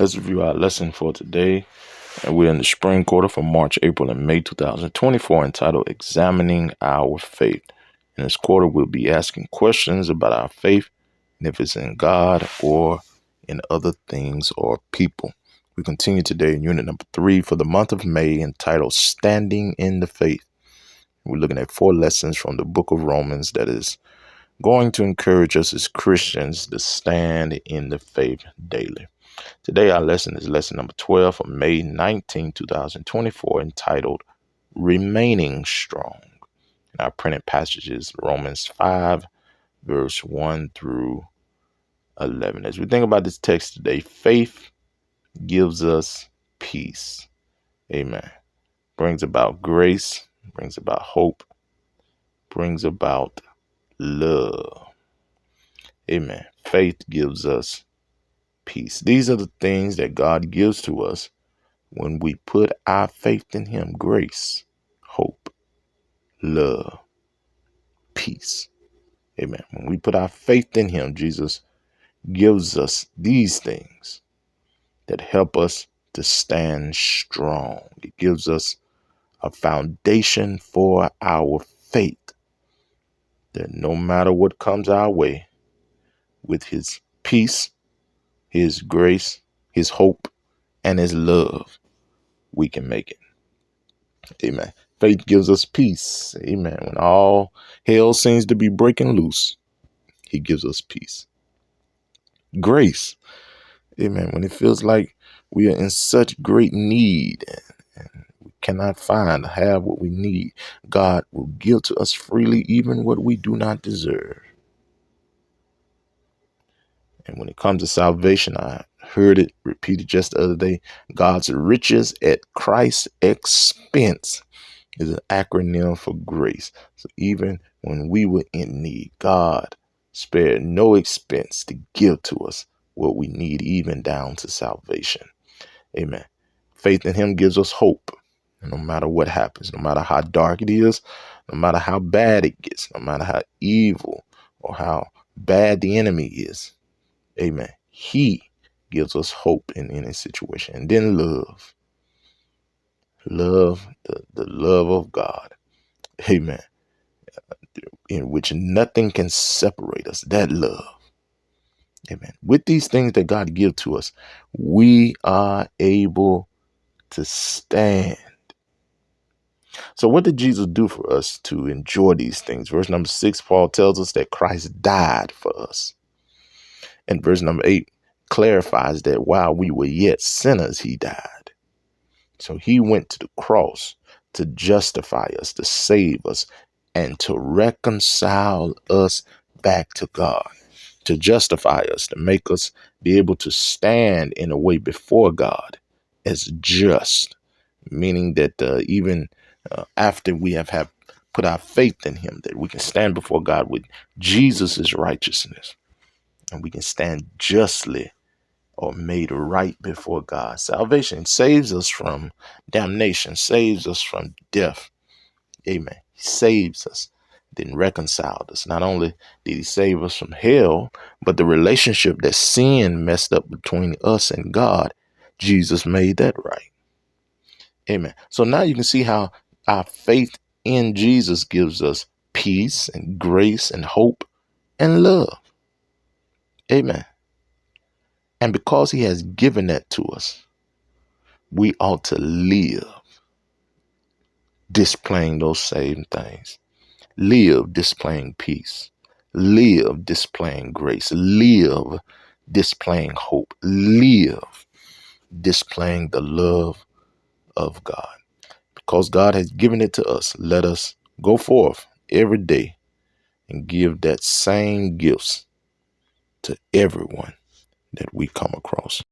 Let's review our lesson for today. And we're in the spring quarter for March, April, and May 2024, entitled Examining Our Faith. In this quarter, we'll be asking questions about our faith and if it's in God or in other things or people. We continue today in unit number 3 for the month of May, entitled Standing in the Faith. We're looking at 4 lessons from the book of Romans that is going to encourage us as Christians to stand in the faith daily. Today, our lesson is lesson number 12 for May 19, 2024, entitled Remaining Strong. And our printed passage is Romans 5, verse 1 through 11. As we think about this text today, faith gives us peace. Amen. Brings about grace, brings about hope, brings about love. Amen. Faith gives us peace. These are the things that God gives to us when we put our faith in Him: grace, hope, love, peace. Amen. When we put our faith in Him, Jesus gives us these things that help us to stand strong. It gives us a foundation for our faith, that no matter what comes our way, with His peace, His grace, His hope, and His love, we can make it. Amen. Faith gives us peace. Amen. When all hell seems to be breaking loose, He gives us peace. Grace. Amen. When it feels like we are in such great need and we cannot have what we need, God will give to us freely even what we do not deserve. And when it comes to salvation, I heard it repeated just the other day: God's riches at Christ's expense is an acronym for grace. So even when we were in need, God spared no expense to give to us what we need, even down to salvation. Amen. Faith in Him gives us hope. And no matter what happens, no matter how dark it is, no matter how bad it gets, no matter how evil or how bad the enemy is, amen, He gives us hope in any situation. And then love. Love, the love of God. Amen. In which nothing can separate us. That love. Amen. With these things that God gives to us, we are able to stand. So what did Jesus do for us to enjoy these things? Verse number 6, Paul tells us that Christ died for us. And verse number 8 clarifies that while we were yet sinners, He died. So He went to the cross to justify us, to save us, and to reconcile us back to God, to justify us, to make us be able to stand in a way before God as just, meaning that even after we have put our faith in Him, that we can stand before God with Jesus's righteousness, and we can stand justly or made right before God. Salvation saves us from damnation, saves us from death. Amen. He saves us, then reconciled us. Not only did He save us from hell, but the relationship that sin messed up between us and God, Jesus made that right. Amen. So now you can see how our faith in Jesus gives us peace and grace and hope and love. Amen. And because He has given that to us, we ought to live displaying those same things. Live displaying peace. Live displaying grace. Live displaying hope. Live displaying the love of God. Because God has given it to us, let us go forth every day and give that same gifts to everyone that we come across.